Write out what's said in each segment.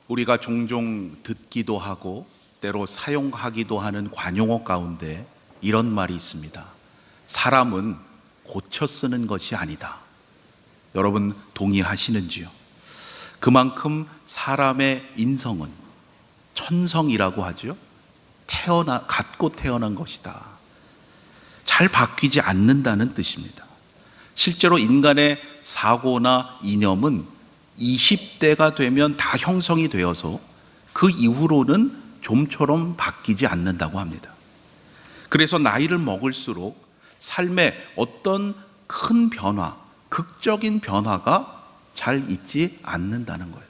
우리가 종종 듣기도 하고 때로 사용하기도 하는 관용어 가운데 이런 말이 있습니다. 사람은 고쳐 쓰는 것이 아니다. 여러분 동의하시는지요? 그만큼 사람의 인성은 천성이라고 하죠. 갖고 태어난 것이다. 잘 바뀌지 않는다는 뜻입니다. 실제로 인간의 사고나 이념은 20대가 되면 다 형성이 되어서 그 이후로는 좀처럼 바뀌지 않는다고 합니다. 그래서 나이를 먹을수록 삶의 어떤 큰 변화, 극적인 변화가 잘 있지 않는다는 거예요.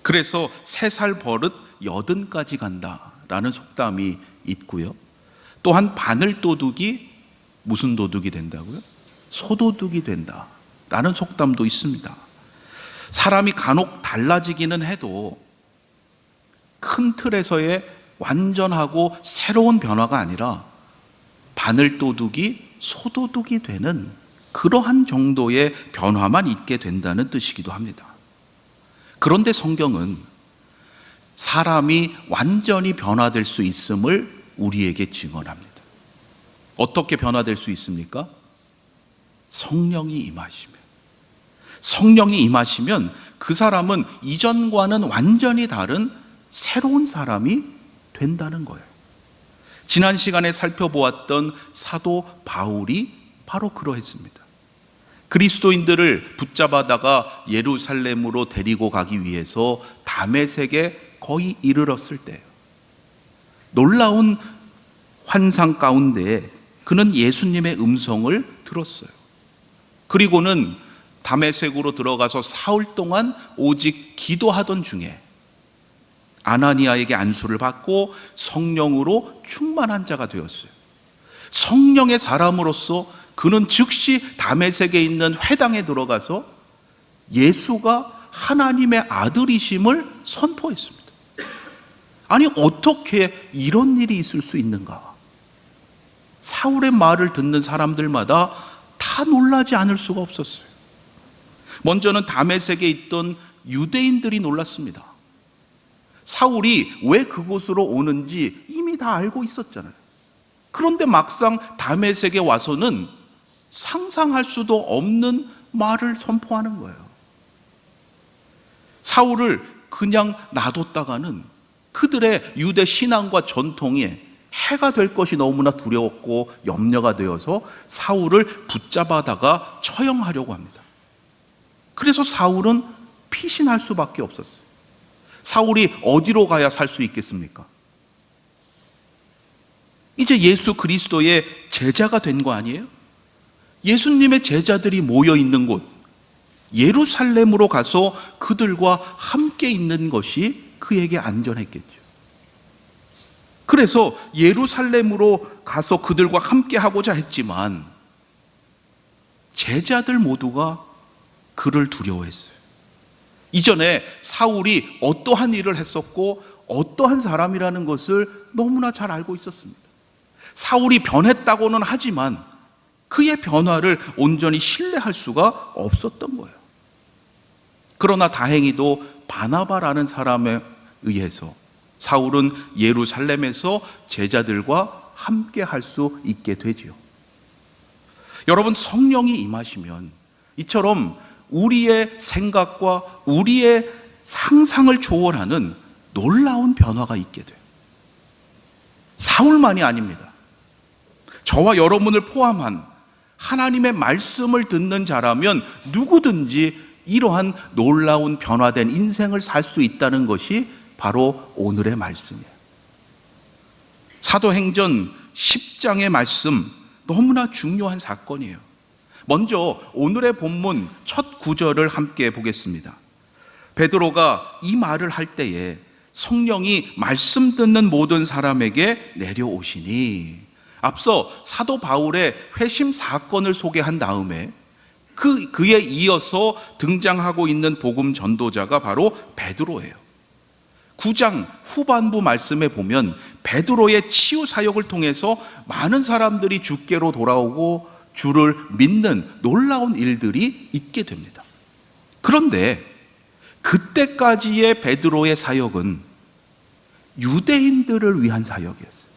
그래서 3살 버릇 80까지 간다라는 속담이 있고요. 또한 바늘 도둑이 무슨 도둑이 된다고요? 소도둑이 된다라는 속담도 있습니다. 사람이 간혹 달라지기는 해도 큰 틀에서의 완전하고 새로운 변화가 아니라 바늘도둑이 소도둑이 되는 그러한 정도의 변화만 있게 된다는 뜻이기도 합니다. 그런데 성경은 사람이 완전히 변화될 수 있음을 우리에게 증언합니다. 어떻게 변화될 수 있습니까? 성령이 임하시면. 성령이 임하시면 그 사람은 이전과는 완전히 다른 새로운 사람이 된다는 거예요. 지난 시간에 살펴보았던 사도 바울이 바로 그러했습니다. 그리스도인들을 붙잡아다가 예루살렘으로 데리고 가기 위해서 다메섹에 거의 이르렀을 때요, 놀라운 환상 가운데 그는 예수님의 음성을 들었어요. 그리고는 다메섹으로 들어가서 사흘 동안 오직 기도하던 중에 아나니아에게 안수를 받고 성령으로 충만한 자가 되었어요. 성령의 사람으로서 그는 즉시 다메섹에 있는 회당에 들어가서 예수가 하나님의 아들이심을 선포했습니다. 아니, 어떻게 이런 일이 있을 수 있는가? 사울의 말을 듣는 사람들마다 다 놀라지 않을 수가 없었어요. 먼저는 다메섹에 있던 유대인들이 놀랐습니다. 사울이 왜 그곳으로 오는지 이미 다 알고 있었잖아요. 그런데 막상 다메섹에 와서는 상상할 수도 없는 말을 선포하는 거예요. 사울을 그냥 놔뒀다가는 그들의 유대 신앙과 전통에 해가 될 것이 너무나 두려웠고 염려가 되어서 사울을 붙잡아다가 처형하려고 합니다. 그래서 사울은 피신할 수밖에 없었어요. 사울이 어디로 가야 살 수 있겠습니까? 이제 예수 그리스도의 제자가 된 거 아니에요? 예수님의 제자들이 모여 있는 곳 예루살렘으로 가서 그들과 함께 있는 것이 그에게 안전했겠죠. 그래서 예루살렘으로 가서 그들과 함께 하고자 했지만 제자들 모두가 그를 두려워했어요. 이전에 사울이 어떠한 일을 했었고 어떠한 사람이라는 것을 너무나 잘 알고 있었습니다. 사울이 변했다고는 하지만 그의 변화를 온전히 신뢰할 수가 없었던 거예요. 그러나 다행히도 바나바라는 사람에 의해서 사울은 예루살렘에서 제자들과 함께 할 수 있게 되지요. 여러분, 성령이 임하시면 이처럼 우리의 생각과 우리의 상상을 초월하는 놀라운 변화가 있게 돼요. 사울만이 아닙니다. 저와 여러분을 포함한 하나님의 말씀을 듣는 자라면 누구든지 이러한 놀라운 변화된 인생을 살 수 있다는 것이 바로 오늘의 말씀이에요. 사도행전 10장의 말씀, 너무나 중요한 사건이에요. 먼저 오늘의 본문 첫 구절을 함께 보겠습니다. 베드로가 이 말을 할 때에 성령이 말씀 듣는 모든 사람에게 내려오시니, 앞서 사도 바울의 회심 사건을 소개한 다음에 그에 이어서 등장하고 있는 복음 전도자가 바로 베드로예요. 9장 후반부 말씀에 보면 베드로의 치유 사역을 통해서 많은 사람들이 주께로 돌아오고 주를 믿는 놀라운 일들이 있게 됩니다. 그런데 그때까지의 베드로의 사역은 유대인들을 위한 사역이었어요.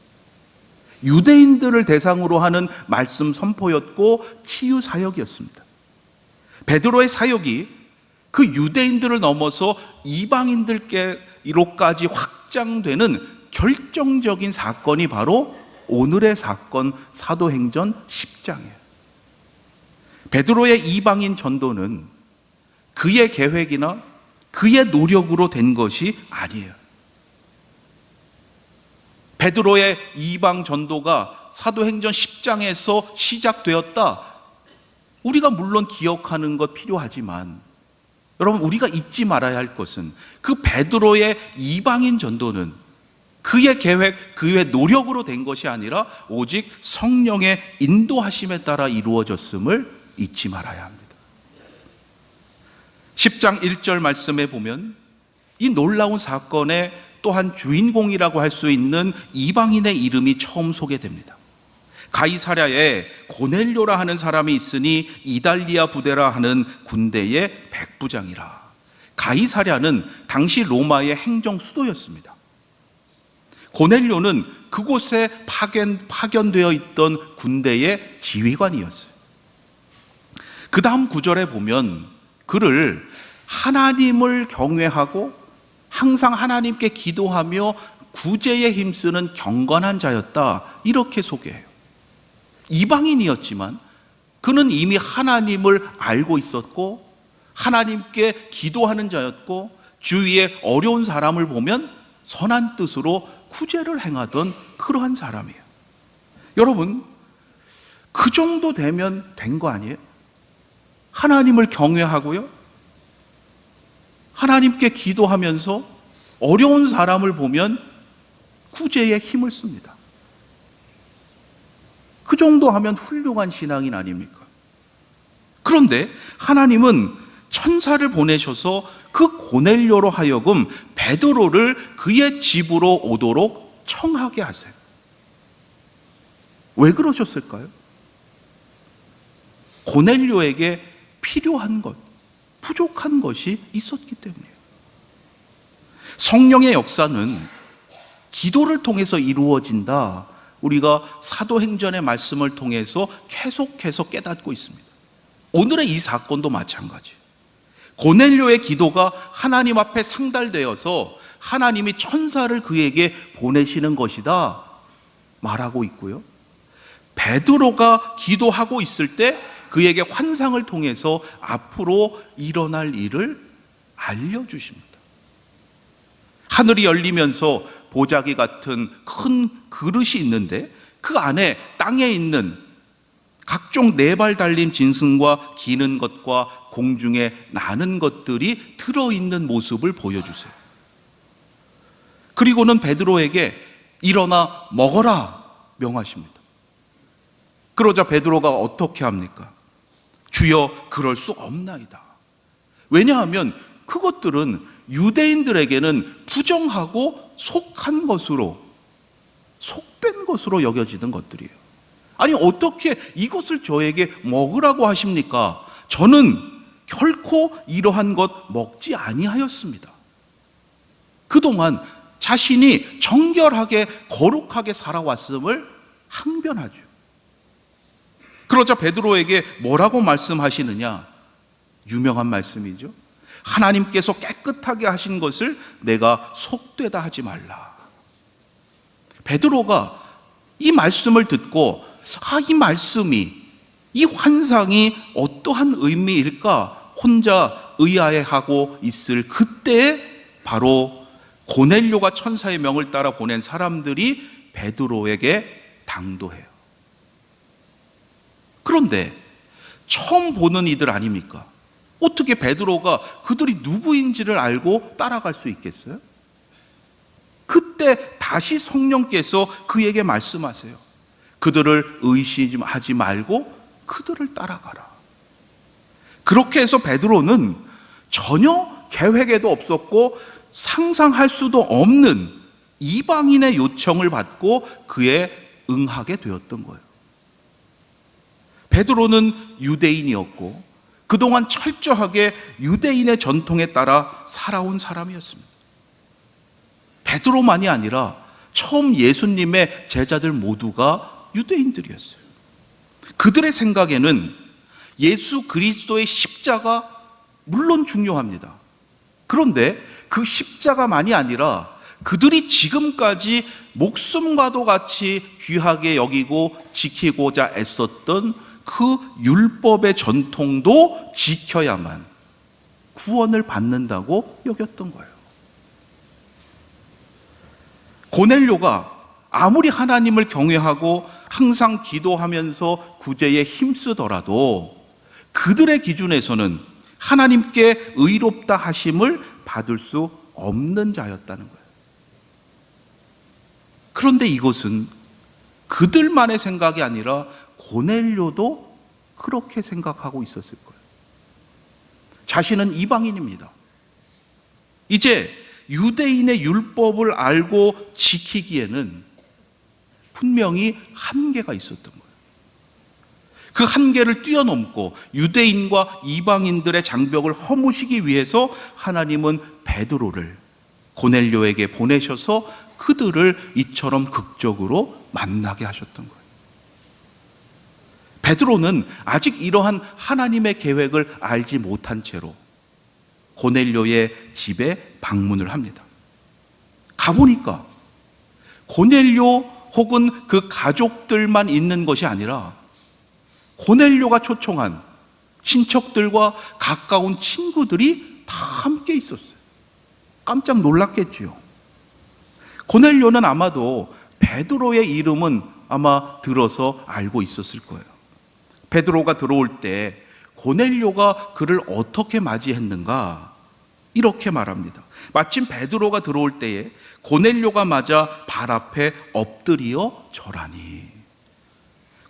유대인들을 대상으로 하는 말씀 선포였고 치유 사역이었습니다. 베드로의 사역이 그 유대인들을 넘어서 이방인들께로까지 확장되는 결정적인 사건이 바로 오늘의 사건 사도행전 10장이에요. 베드로의 이방인 전도는 그의 계획이나 그의 노력으로 된 것이 아니에요. 베드로의 이방 전도가 사도행전 10장에서 시작되었다. 우리가 물론 기억하는 것 필요하지만 여러분, 우리가 잊지 말아야 할 것은 그 베드로의 이방인 전도는 그의 계획, 그의 노력으로 된 것이 아니라 오직 성령의 인도하심에 따라 이루어졌음을 잊지 말아야 합니다. 10장 1절 말씀에 보면 이 놀라운 사건의 또한 주인공이라고 할 수 있는 이방인의 이름이 처음 소개됩니다. 가이사랴에 고넬료라 하는 사람이 있으니 이달리아 부대라 하는 군대의 백부장이라. 가이사랴는 당시 로마의 행정 수도였습니다. 고넬료는 그곳에 파견되어 있던 군대의 지휘관이었어요. 그 다음 구절에 보면 그를 하나님을 경외하고 항상 하나님께 기도하며 구제에 힘쓰는 경건한 자였다, 이렇게 소개해요. 이방인이었지만 그는 이미 하나님을 알고 있었고 하나님께 기도하는 자였고 주위에 어려운 사람을 보면 선한 뜻으로 구제를 행하던 그러한 사람이에요. 여러분, 그 정도 되면 된 거 아니에요? 하나님을 경외하고요, 하나님께 기도하면서 어려운 사람을 보면 구제에 힘을 씁니다. 그 정도 하면 훌륭한 신앙인 아닙니까? 그런데 하나님은 천사를 보내셔서 그 고넬료로 하여금 베드로를 그의 집으로 오도록 청하게 하세요. 왜 그러셨을까요? 고넬료에게 필요한 것, 부족한 것이 있었기 때문이에요. 성령의 역사는 기도를 통해서 이루어진다. 우리가 사도행전의 말씀을 통해서 계속해서 깨닫고 있습니다. 오늘의 이 사건도 마찬가지예요. 고넬료의 기도가 하나님 앞에 상달되어서 하나님이 천사를 그에게 보내시는 것이다 말하고 있고요, 베드로가 기도하고 있을 때 그에게 환상을 통해서 앞으로 일어날 일을 알려주십니다. 하늘이 열리면서 보자기 같은 큰 그릇이 있는데 그 안에 땅에 있는 각종 네 발 달린 짐승과 기는 것과 공중에 나는 것들이 들어있는 모습을 보여주세요. 그리고는 베드로에게 일어나 먹어라 명하십니다. 그러자 베드로가 어떻게 합니까? 주여, 그럴 수 없나이다. 왜냐하면 그것들은 유대인들에게는 부정하고 속한 것으로, 속된 것으로 여겨지는 것들이에요. 아니, 어떻게 이것을 저에게 먹으라고 하십니까? 저는 결코 이러한 것 먹지 아니하였습니다. 그동안 자신이 정결하게 거룩하게 살아왔음을 항변하죠. 그러자 베드로에게 뭐라고 말씀하시느냐? 유명한 말씀이죠. 하나님께서 깨끗하게 하신 것을 내가 속되다 하지 말라. 베드로가 이 말씀을 듣고 이 말씀이, 이 환상이 어떠한 의미일까 혼자 의아해하고 있을 그때에 바로 고넬료가 천사의 명을 따라 보낸 사람들이 베드로에게 당도해요. 그런데 처음 보는 이들 아닙니까? 어떻게 베드로가 그들이 누구인지를 알고 따라갈 수 있겠어요? 그때 다시 성령께서 그에게 말씀하세요. 그들을 의심하지 말고 그들을 따라가라. 그렇게 해서 베드로는 전혀 계획에도 없었고 상상할 수도 없는 이방인의 요청을 받고 그에 응하게 되었던 거예요. 베드로는 유대인이었고 그동안 철저하게 유대인의 전통에 따라 살아온 사람이었습니다. 베드로만이 아니라 처음 예수님의 제자들 모두가 유대인들이었어요. 그들의 생각에는 예수 그리스도의 십자가 물론 중요합니다. 그런데 그 십자가만이 아니라 그들이 지금까지 목숨과도 같이 귀하게 여기고 지키고자 애썼던 그 율법의 전통도 지켜야만 구원을 받는다고 여겼던 거예요. 고넬료가 아무리 하나님을 경외하고 항상 기도하면서 구제에 힘쓰더라도 그들의 기준에서는 하나님께 의롭다 하심을 받을 수 없는 자였다는 거예요. 그런데 이것은 그들만의 생각이 아니라 고넬료도 그렇게 생각하고 있었을 거예요. 자신은 이방인입니다. 이제 유대인의 율법을 알고 지키기에는 분명히 한계가 있었던 거예요. 그 한계를 뛰어넘고 유대인과 이방인들의 장벽을 허무시기 위해서 하나님은 베드로를 고넬료에게 보내셔서 그들을 이처럼 극적으로 만나게 하셨던 거예요. 베드로는 아직 이러한 하나님의 계획을 알지 못한 채로 고넬료의 집에 방문을 합니다. 가보니까 고넬료 혹은 그 가족들만 있는 것이 아니라 고넬료가 초청한 친척들과 가까운 친구들이 다 함께 있었어요. 깜짝 놀랐겠지요. 고넬료는 아마도 베드로의 이름은 아마 들어서 알고 있었을 거예요. 베드로가 들어올 때 고넬료가 그를 어떻게 맞이했는가? 이렇게 말합니다. 마침 베드로가 들어올 때에 고넬료가 맞아 발 앞에 엎드려 절하니.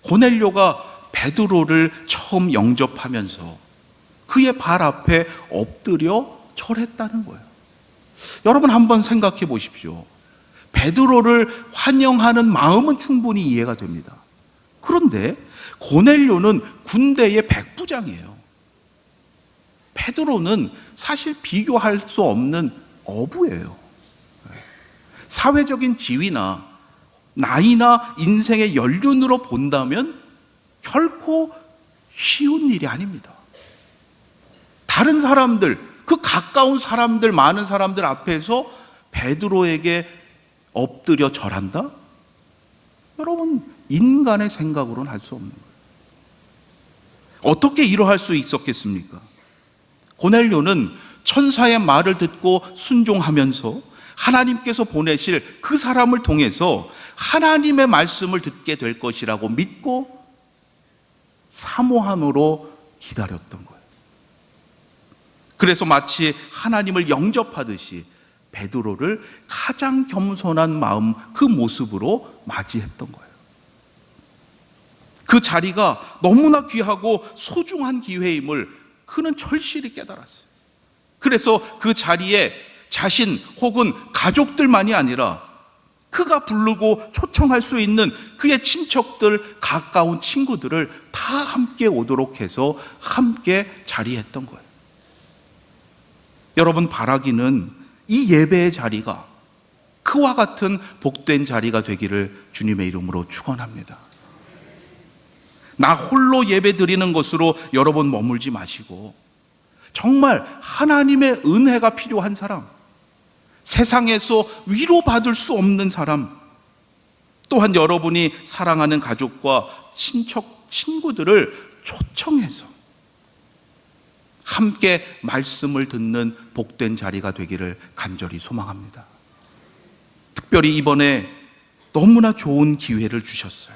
고넬료가 베드로를 처음 영접하면서 그의 발 앞에 엎드려 절했다는 거예요. 여러분 한번 생각해 보십시오. 베드로를 환영하는 마음은 충분히 이해가 됩니다. 그런데 고넬료는 군대의 백부장이에요. 베드로는 사실 비교할 수 없는 어부예요. 사회적인 지위나 나이나 인생의 연륜으로 본다면 결코 쉬운 일이 아닙니다. 다른 사람들, 그 가까운 사람들, 많은 사람들 앞에서 베드로에게 엎드려 절한다? 여러분, 인간의 생각으로는 할 수 없는 거예요. 어떻게 이러할 수 있었겠습니까? 고넬료는 천사의 말을 듣고 순종하면서 하나님께서 보내실 그 사람을 통해서 하나님의 말씀을 듣게 될 것이라고 믿고 사모함으로 기다렸던 거예요. 그래서 마치 하나님을 영접하듯이 베드로를 가장 겸손한 마음, 그 모습으로 맞이했던 거예요. 그 자리가 너무나 귀하고 소중한 기회임을 그는 절실히 깨달았어요. 그래서 그 자리에 자신 혹은 가족들만이 아니라 그가 부르고 초청할 수 있는 그의 친척들, 가까운 친구들을 다 함께 오도록 해서 함께 자리했던 거예요. 여러분, 바라기는 이 예배의 자리가 그와 같은 복된 자리가 되기를 주님의 이름으로 축원합니다. 나 홀로 예배 드리는 것으로 여러분 머물지 마시고 정말 하나님의 은혜가 필요한 사람, 세상에서 위로받을 수 없는 사람, 또한 여러분이 사랑하는 가족과 친척, 친구들을 초청해서 함께 말씀을 듣는 복된 자리가 되기를 간절히 소망합니다. 특별히 이번에 너무나 좋은 기회를 주셨어요.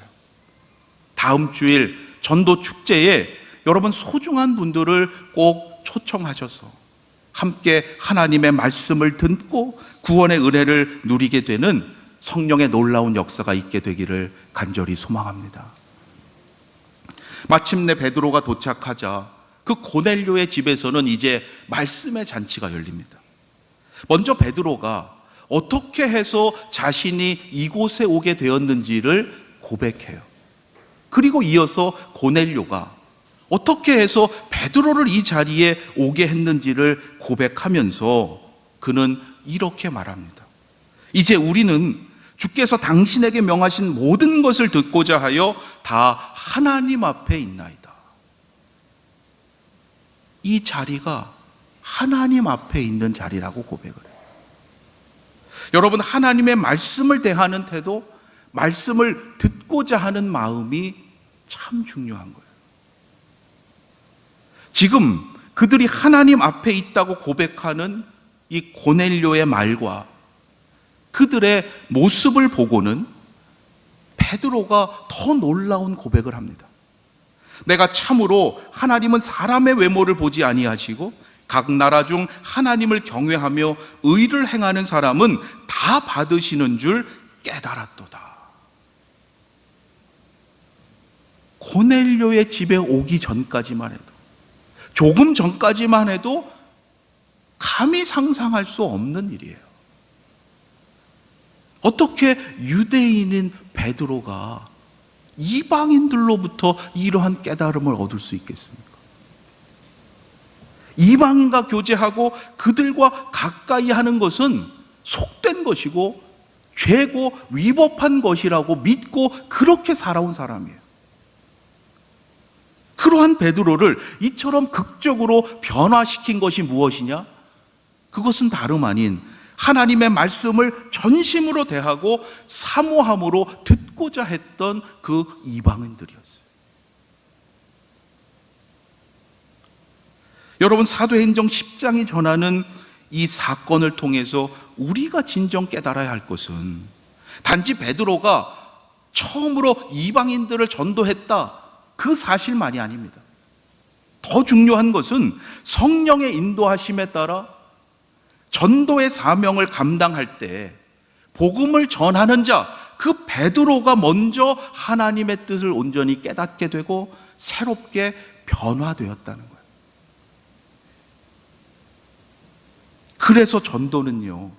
다음 주일 전도 축제에 여러분 소중한 분들을 꼭 초청하셔서 함께 하나님의 말씀을 듣고 구원의 은혜를 누리게 되는 성령의 놀라운 역사가 있게 되기를 간절히 소망합니다. 마침내 베드로가 도착하자 그 고넬료의 집에서는 이제 말씀의 잔치가 열립니다. 먼저 베드로가 어떻게 해서 자신이 이곳에 오게 되었는지를 고백해요. 그리고 이어서 고넬료가 어떻게 해서 베드로를 이 자리에 오게 했는지를 고백하면서 그는 이렇게 말합니다. 이제 우리는 주께서 당신에게 명하신 모든 것을 듣고자 하여 다 하나님 앞에 있나이다. 이 자리가 하나님 앞에 있는 자리라고 고백을 해요. 여러분, 하나님의 말씀을 대하는 태도, 말씀을 듣고자 하는 마음이 참 중요한 거예요. 지금 그들이 하나님 앞에 있다고 고백하는 이 고넬료의 말과 그들의 모습을 보고는 베드로가 더 놀라운 고백을 합니다. 내가 참으로 하나님은 사람의 외모를 보지 아니하시고 각 나라 중 하나님을 경외하며 의를 행하는 사람은 다 받으시는 줄 깨달았도다. 고넬료의 집에 오기 전까지만 해도, 조금 전까지만 해도 감히 상상할 수 없는 일이에요. 어떻게 유대인인 베드로가 이방인들로부터 이러한 깨달음을 얻을 수 있겠습니까? 이방인과 교제하고 그들과 가까이 하는 것은 속된 것이고 죄고 위법한 것이라고 믿고 그렇게 살아온 사람이에요. 그러한 베드로를 이처럼 극적으로 변화시킨 것이 무엇이냐? 그것은 다름 아닌 하나님의 말씀을 전심으로 대하고 사모함으로 듣고자 했던 그 이방인들이었어요. 여러분, 사도행전 10장이 전하는 이 사건을 통해서 우리가 진정 깨달아야 할 것은 단지 베드로가 처음으로 이방인들을 전도했다, 그 사실만이 아닙니다. 더 중요한 것은 성령의 인도하심에 따라 전도의 사명을 감당할 때 복음을 전하는 자, 그 베드로가 먼저 하나님의 뜻을 온전히 깨닫게 되고 새롭게 변화되었다는 거예요. 그래서 전도는요,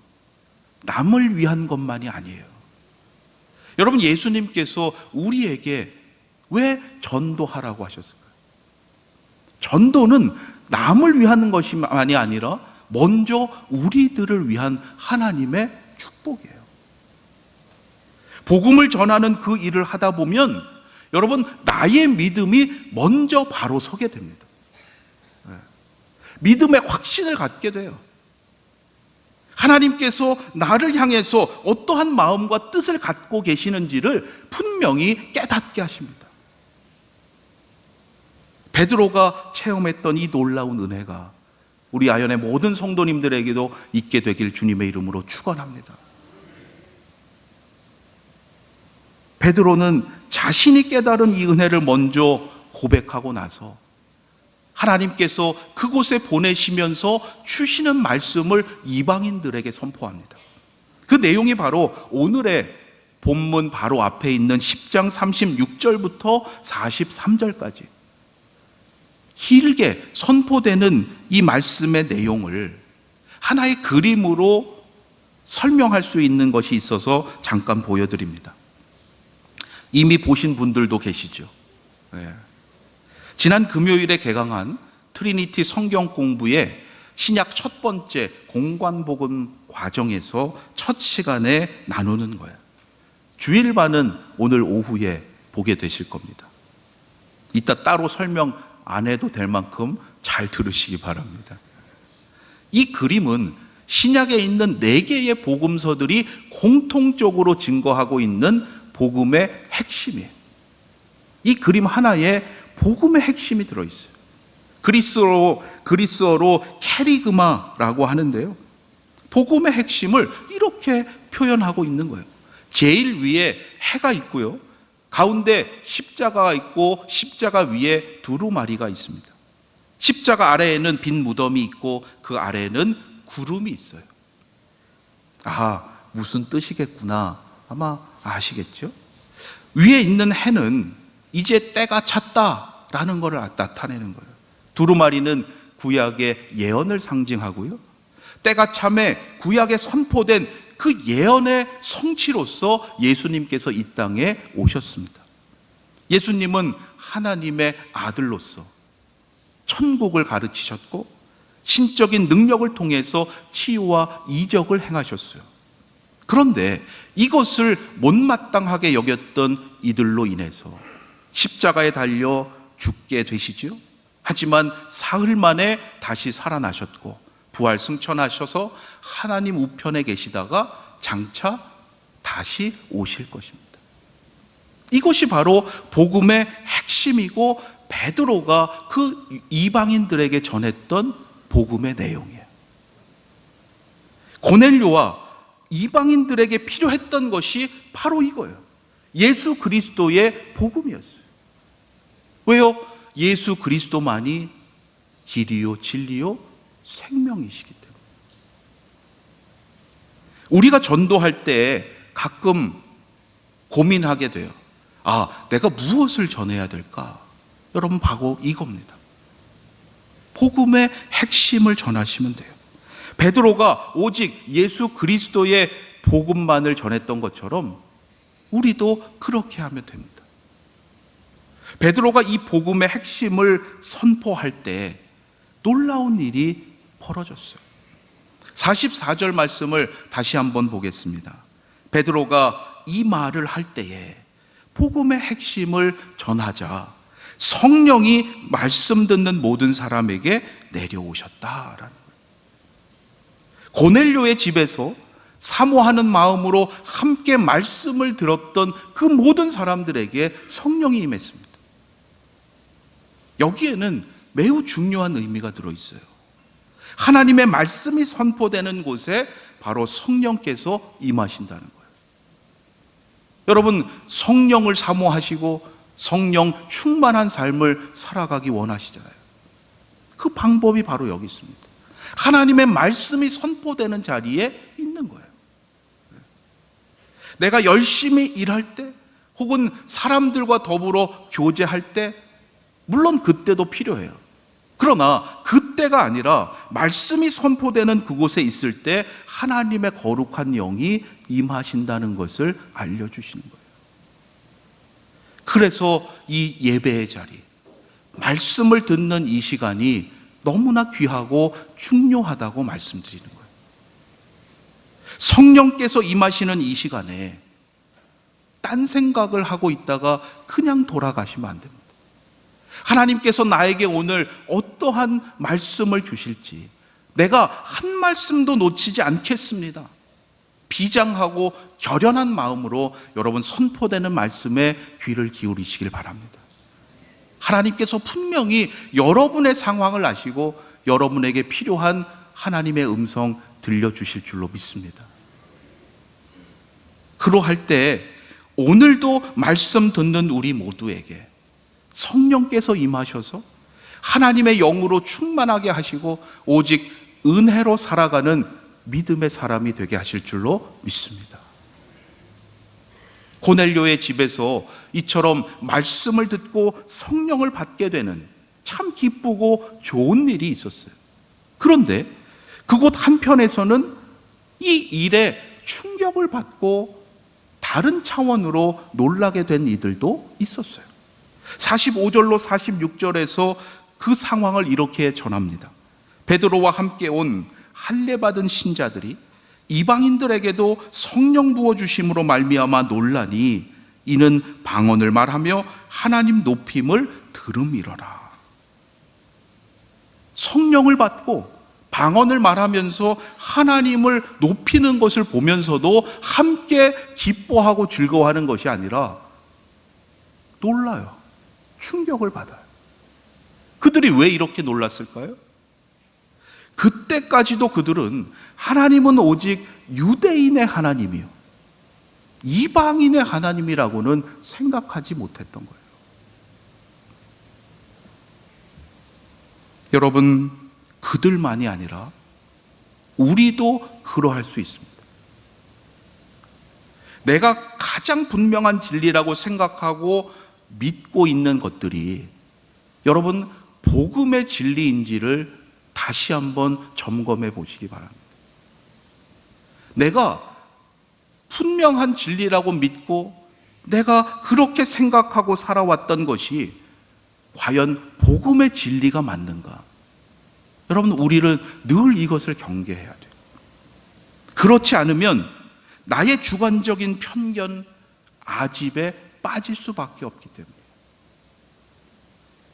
남을 위한 것만이 아니에요. 여러분, 예수님께서 우리에게 왜 전도하라고 하셨을까요? 전도는 남을 위한 것만이 아니라 먼저 우리들을 위한 하나님의 축복이에요. 복음을 전하는 그 일을 하다 보면 여러분, 나의 믿음이 먼저 바로 서게 됩니다. 믿음의 확신을 갖게 돼요. 하나님께서 나를 향해서 어떠한 마음과 뜻을 갖고 계시는지를 분명히 깨닫게 하십니다. 베드로가 체험했던 이 놀라운 은혜가 우리 아연의 모든 성도님들에게도 있게 되길 주님의 이름으로 축원합니다. 베드로는 자신이 깨달은 이 은혜를 먼저 고백하고 나서 하나님께서 그곳에 보내시면서 주시는 말씀을 이방인들에게 선포합니다. 그 내용이 바로 오늘의 본문 바로 앞에 있는 10장 36절부터 43절까지 길게 선포되는 이 말씀의 내용을 하나의 그림으로 설명할 수 있는 것이 있어서 잠깐 보여드립니다. 이미 보신 분들도 계시죠. 지난 금요일에 개강한 트리니티 성경 공부의 신약 첫 번째 공관복음 과정에서 첫 시간에 나누는 거예요. 주일반은 오늘 오후에 보게 되실 겁니다. 이따 따로 설명 안 해도 될 만큼 잘 들으시기 바랍니다. 이 그림은 신약에 있는 4개의 복음서들이 공통적으로 증거하고 있는 복음의 핵심이에요. 이 그림 하나에 복음의 핵심이 들어있어요. 그리스어로 캐리그마라고 하는데요, 복음의 핵심을 이렇게 표현하고 있는 거예요. 제일 위에 해가 있고요, 가운데 십자가가 있고 십자가 위에 두루마리가 있습니다. 십자가 아래에는 빈 무덤이 있고 그 아래에는 구름이 있어요. 아, 무슨 뜻이겠구나 아마 아시겠죠? 위에 있는 해는 이제 때가 찼다라는 것을 나타내는 거예요. 두루마리는 구약의 예언을 상징하고요, 때가 참에 구약에 선포된 그 예언의 성취로서 예수님께서 이 땅에 오셨습니다. 예수님은 하나님의 아들로서 천국을 가르치셨고 신적인 능력을 통해서 치유와 이적을 행하셨어요. 그런데 이것을 못마땅하게 여겼던 이들로 인해서 십자가에 달려 죽게 되시지요. 하지만 사흘 만에 다시 살아나셨고 부활 승천하셔서 하나님 우편에 계시다가 장차 다시 오실 것입니다. 이것이 바로 복음의 핵심이고 베드로가 그 이방인들에게 전했던 복음의 내용이에요. 고넬료와 이방인들에게 필요했던 것이 바로 이거예요. 예수 그리스도의 복음이었어요. 왜요? 예수 그리스도만이 길이요 진리요 생명이시기 때문에. 우리가 전도할 때 가끔 고민하게 돼요. 내가 무엇을 전해야 될까? 여러분 바로 이겁니다. 복음의 핵심을 전하시면 돼요. 베드로가 오직 예수 그리스도의 복음만을 전했던 것처럼 우리도 그렇게 하면 됩니다. 베드로가 이 복음의 핵심을 선포할 때 놀라운 일이 벌어졌어요. 44절 말씀을 다시 한번 보겠습니다. 베드로가 이 말을 할 때에 복음의 핵심을 전하자 성령이 말씀 듣는 모든 사람에게 내려오셨다라는 거예요. 고넬료의 집에서 사모하는 마음으로 함께 말씀을 들었던 그 모든 사람들에게 성령이 임했습니다. 여기에는 매우 중요한 의미가 들어있어요. 하나님의 말씀이 선포되는 곳에 바로 성령께서 임하신다는 거예요. 여러분, 성령을 사모하시고 성령 충만한 삶을 살아가기 원하시잖아요. 그 방법이 바로 여기 있습니다. 하나님의 말씀이 선포되는 자리에 있는 거예요. 내가 열심히 일할 때 혹은 사람들과 더불어 교제할 때 물론 그때도 필요해요. 그러나 그때가 아니라 말씀이 선포되는 그곳에 있을 때 하나님의 거룩한 영이 임하신다는 것을 알려주시는 거예요. 그래서 이 예배의 자리, 말씀을 듣는 이 시간이 너무나 귀하고 중요하다고 말씀드리는 거예요. 성령께서 임하시는 이 시간에 딴 생각을 하고 있다가 그냥 돌아가시면 안 됩니다. 하나님께서 나에게 오늘 어떠한 말씀을 주실지 내가 한 말씀도 놓치지 않겠습니다. 비장하고 결연한 마음으로 여러분 선포되는 말씀에 귀를 기울이시길 바랍니다. 하나님께서 분명히 여러분의 상황을 아시고 여러분에게 필요한 하나님의 음성 들려주실 줄로 믿습니다. 그러할 때 오늘도 말씀 듣는 우리 모두에게 성령께서 임하셔서 하나님의 영으로 충만하게 하시고 오직 은혜로 살아가는 믿음의 사람이 되게 하실 줄로 믿습니다. 고넬료의 집에서 이처럼 말씀을 듣고 성령을 받게 되는 참 기쁘고 좋은 일이 있었어요. 그런데 그곳 한편에서는 이 일에 충격을 받고 다른 차원으로 놀라게 된 이들도 있었어요. 45절로 46절에서 그 상황을 이렇게 전합니다. 베드로와 함께 온 할례받은 신자들이 이방인들에게도 성령 부어주심으로 말미암아 놀라니 이는 방언을 말하며 하나님 높임을 들음이러라. 성령을 받고 방언을 말하면서 하나님을 높이는 것을 보면서도 함께 기뻐하고 즐거워하는 것이 아니라 놀라요. 충격을 받아요. 그들이 왜 이렇게 놀랐을까요? 그때까지도 그들은 하나님은 오직 유대인의 하나님이요, 이방인의 하나님이라고는 생각하지 못했던 거예요. 여러분, 그들만이 아니라 우리도 그러할 수 있습니다. 내가 가장 분명한 진리라고 생각하고 믿고 있는 것들이 여러분 복음의 진리인지를 다시 한번 점검해 보시기 바랍니다. 내가 분명한 진리라고 믿고 내가 그렇게 생각하고 살아왔던 것이 과연 복음의 진리가 맞는가? 여러분, 우리는 늘 이것을 경계해야 돼요. 그렇지 않으면 나의 주관적인 편견, 아집에 빠질 수밖에 없기 때문에.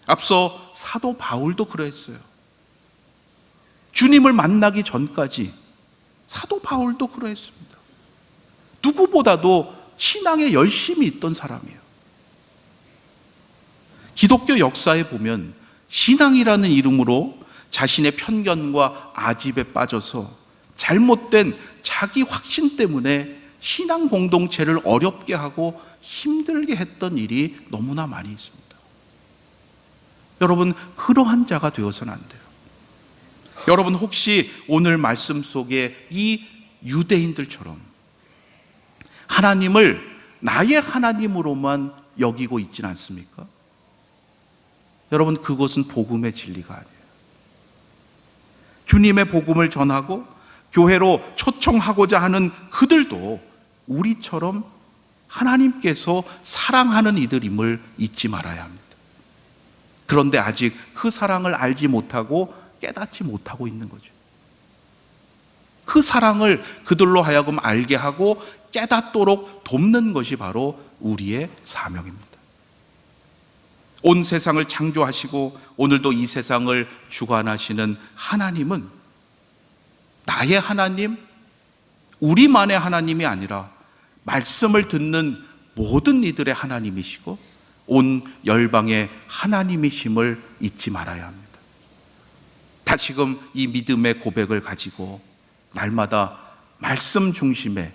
앞서 사도 바울도 그랬어요. 주님을 만나기 전까지 사도 바울도 그랬습니다. 누구보다도 신앙에 열심히 있던 사람이에요. 기독교 역사에 보면 신앙이라는 이름으로 자신의 편견과 아집에 빠져서 잘못된 자기 확신 때문에 신앙 공동체를 어렵게 하고 힘들게 했던 일이 너무나 많이 있습니다. 여러분, 그러한 자가 되어서는 안 돼요. 여러분, 혹시 오늘 말씀 속에 이 유대인들처럼 하나님을 나의 하나님으로만 여기고 있지는 않습니까? 여러분, 그것은 복음의 진리가 아니에요. 주님의 복음을 전하고 교회로 초청하고자 하는 그들도 우리처럼 하나님께서 사랑하는 이들임을 잊지 말아야 합니다. 그런데 아직 그 사랑을 알지 못하고 깨닫지 못하고 있는 거죠. 그 사랑을 그들로 하여금 알게 하고 깨닫도록 돕는 것이 바로 우리의 사명입니다. 온 세상을 창조하시고 오늘도 이 세상을 주관하시는 하나님은 나의 하나님, 우리만의 하나님이 아니라 말씀을 듣는 모든 이들의 하나님이시고 온 열방의 하나님이심을 잊지 말아야 합니다. 다시금 이 믿음의 고백을 가지고 날마다 말씀 중심의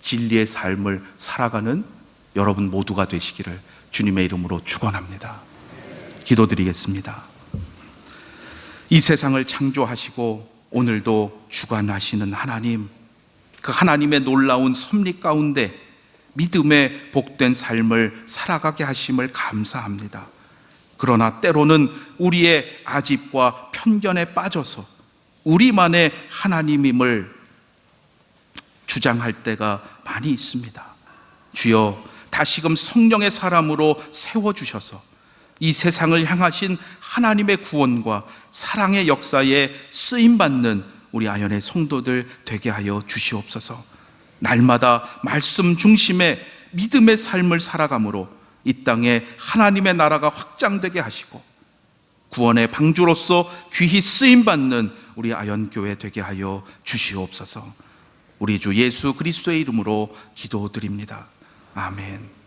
진리의 삶을 살아가는 여러분 모두가 되시기를 주님의 이름으로 축원합니다. 기도드리겠습니다. 이 세상을 창조하시고 오늘도 주관하시는 하나님, 그 하나님의 놀라운 섭리 가운데 믿음의 복된 삶을 살아가게 하심을 감사합니다. 그러나 때로는 우리의 아집과 편견에 빠져서 우리만의 하나님임을 주장할 때가 많이 있습니다. 주여, 다시금 성령의 사람으로 세워주셔서 이 세상을 향하신 하나님의 구원과 사랑의 역사에 쓰임받는 우리 아연의 성도들 되게 하여 주시옵소서. 날마다 말씀 중심의 믿음의 삶을 살아감으로 이 땅에 하나님의 나라가 확장되게 하시고 구원의 방주로서 귀히 쓰임받는 우리 아연교회 되게 하여 주시옵소서. 우리 주 예수 그리스도의 이름으로 기도드립니다. 아멘.